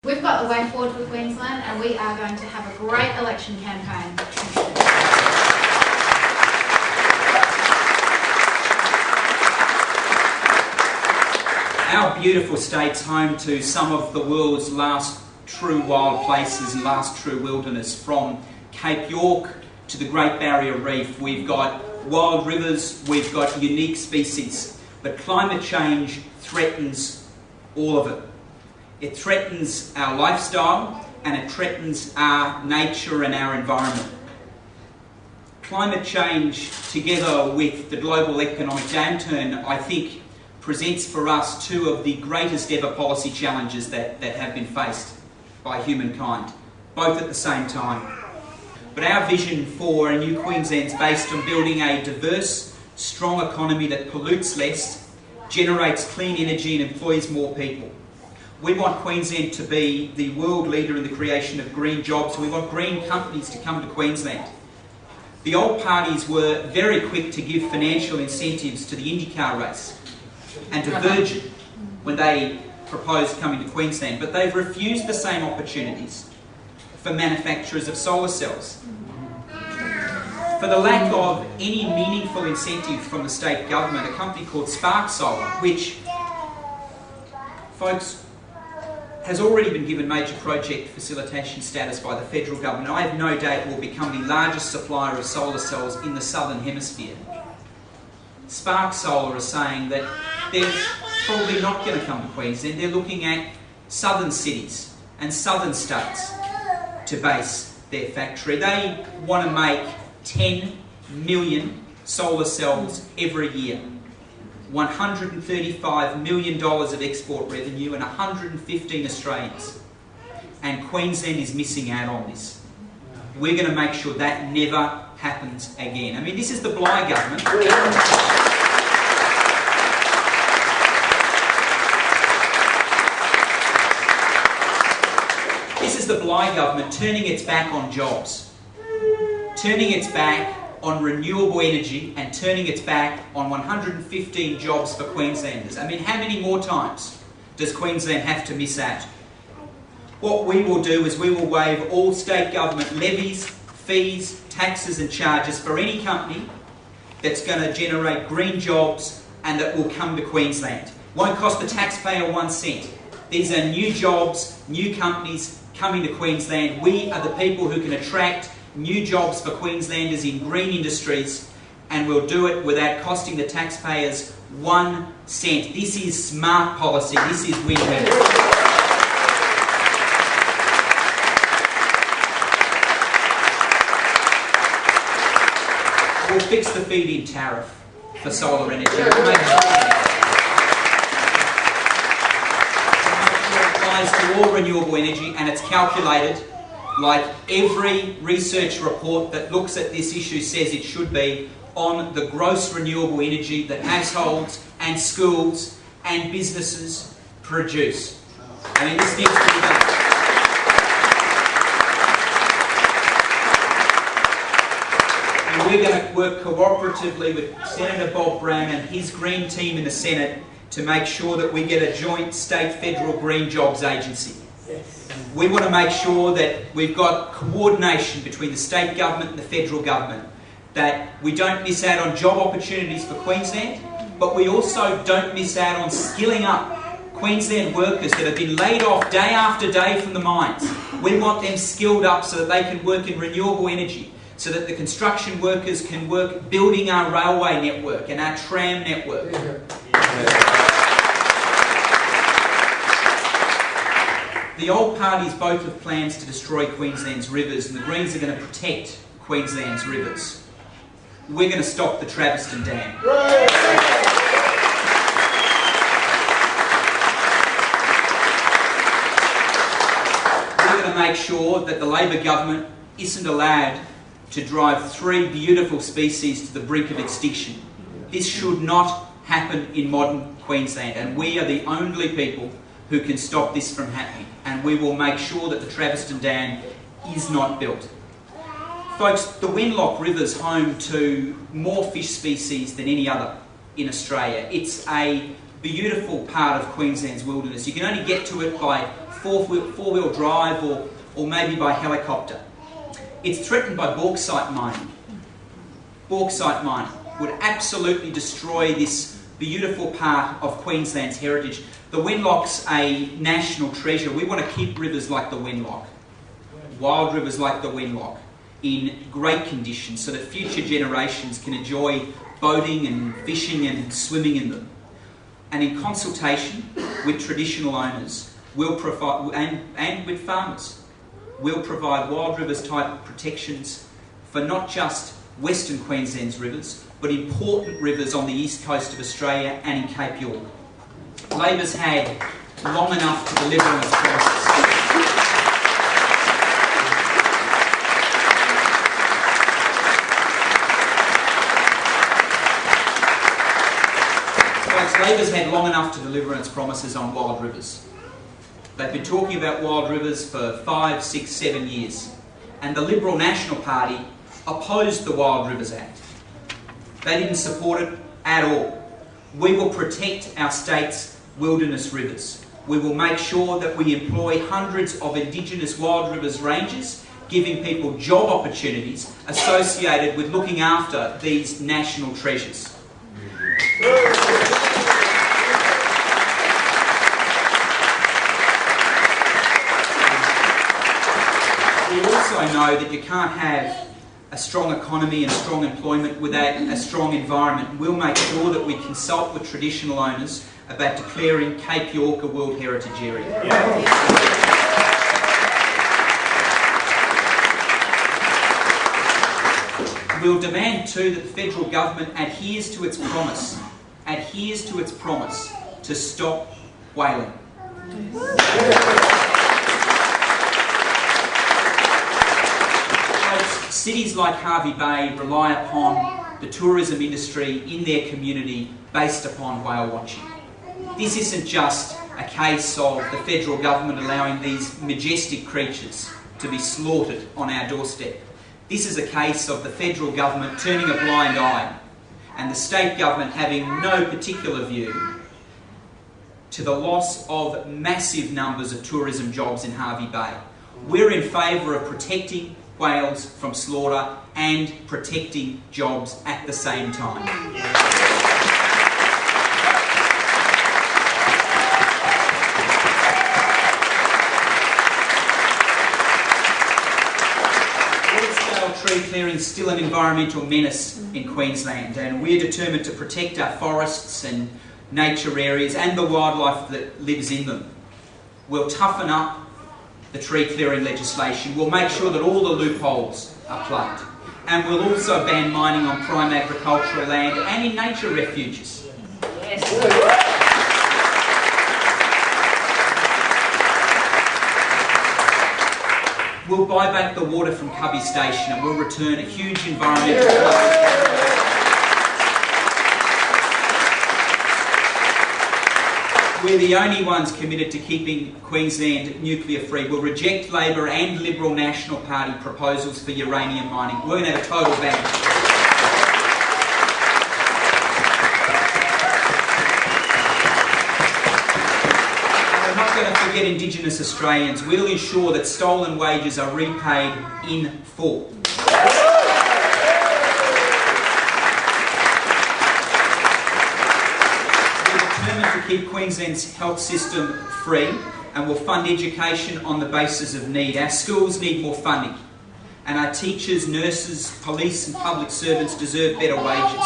We've got the way forward for Queensland, and we are going to have a great election campaign. Our beautiful state's home to some of the world's last true wild places and last true wilderness. From Cape York to the Great Barrier Reef, we've got wild rivers, we've got unique species, but climate change threatens all of it. It threatens our lifestyle and it threatens our nature and our environment. Climate change, together with the global economic downturn, I think presents for us two of the greatest ever policy challenges that have been faced by humankind, both at the same time. But our vision for a new Queensland is based on building a diverse, strong economy that pollutes less, generates clean energy and employs more people. We want Queensland to be the world leader in the creation of green jobs. We want green companies to come to Queensland. The old parties were very quick to give financial incentives to the IndyCar race and to Virgin when they proposed coming to Queensland, but they've refused the same opportunities for manufacturers of solar cells. For the lack of any meaningful incentive from the state government, a company called Spark Solar, which, folks, has already been given major project facilitation status by the federal government. I have no doubt it will become the largest supplier of solar cells in the southern hemisphere. Spark Solar is saying that they're probably not going to come to Queensland. They're looking at southern cities and southern states to base their factory. They want to make 10 million solar cells every year. $135 million of export revenue and 115 Australians. And Queensland is missing out on this. We're going to make sure that never happens again. I mean, this is the Bligh government. This is the Bligh government turning its back on jobs, turning its back on renewable energy and turning its back on 115 jobs for Queenslanders. I mean, how many more times does Queensland have to miss out? What we will do is we will waive all state government levies, fees, taxes and charges for any company that's going to generate green jobs and that will come to Queensland. Won't cost the taxpayer 1 cent. These are new jobs, new companies coming to Queensland. We are the people who can attract new jobs for Queenslanders in green industries, and we'll do it without costing the taxpayers 1 cent. This is smart policy. This is win-win. We'll fix the feed-in tariff for solar energy. We'll make sure it applies to all renewable energy, and it's calculated like every research report that looks at this issue says it should be, on the gross renewable energy that households and schools and businesses produce. I mean, this needs to be done. And we're going to work cooperatively with Senator Bob Brown and his Green team in the Senate to make sure that we get a joint state-federal green jobs agency. We want to make sure that we've got coordination between the state government and the federal government, that we don't miss out on job opportunities for Queensland, but we also don't miss out on skilling up Queensland workers that have been laid off day after day from the mines. We want them skilled up so that they can work in renewable energy, so that the construction workers can work building our railway network and our tram network. The old parties both have plans to destroy Queensland's rivers, and the Greens are going to protect Queensland's rivers. We're going to stop the Traveston Dam. We're going to make sure that the Labor government isn't allowed to drive 3 beautiful species to the brink of extinction. This should not happen in modern Queensland, and we are the only people who can stop this from happening, and we will make sure that the Traveston Dam is not built. Folks, the Wenlock River is home to more fish species than any other in Australia. It's a beautiful part of Queensland's wilderness. You can only get to it by four-wheel drive or maybe by helicopter. It's threatened by bauxite mining. Bauxite mining would absolutely destroy this beautiful part of Queensland's heritage. The Wenlock's a national treasure. We want to keep rivers like the Wenlock, wild rivers like the Wenlock, in great condition so that future generations can enjoy boating and fishing and swimming in them. And in consultation with traditional owners, we'll provide, and with farmers, we'll provide wild rivers type protections for not just Western Queensland's rivers, but important rivers on the east coast of Australia and in Cape York. Labor's had long enough to deliver on its promises. Labor's had long enough to deliver on its promises on wild rivers. They've been talking about wild rivers for 5, 6, 7 years. And the Liberal National Party opposed the Wild Rivers Act. They didn't support it at all. We will protect our state's wilderness rivers. We will make sure that we employ hundreds of Indigenous wild rivers rangers, giving people job opportunities associated with looking after these national treasures. We also know that you can't have a strong economy and strong employment without a strong environment. We'll make sure that we consult with traditional owners about declaring Cape York a World Heritage Area. We'll demand too that the federal government adheres to its promise to stop whaling. Cities like Hervey Bay rely upon the tourism industry in their community based upon whale watching. This isn't just a case of the federal government allowing these majestic creatures to be slaughtered on our doorstep. This is a case of the federal government turning a blind eye and the state government having no particular view to the loss of massive numbers of tourism jobs in Hervey Bay. We're in favour of protecting whales from slaughter and protecting jobs at the same time. Full-scale tree clearing is still an environmental menace in Queensland, and we're determined to protect our forests and nature areas and the wildlife that lives in them. We'll toughen up the tree clearing legislation. We'll make sure that all the loopholes are plugged. And we'll also ban mining on prime agricultural land and in nature refuges. Yes. We'll buy back the water from Cubby Station and we'll return a huge environmental We're the only ones committed to keeping Queensland nuclear free. We'll reject Labor and Liberal National Party proposals for uranium mining. We're going to have a total ban. We're not going to forget Indigenous Australians. We'll ensure that stolen wages are repaid in full. To keep Queensland's health system free, and will fund education on the basis of need. Our schools need more funding, and our teachers, nurses, police and public servants deserve better wages.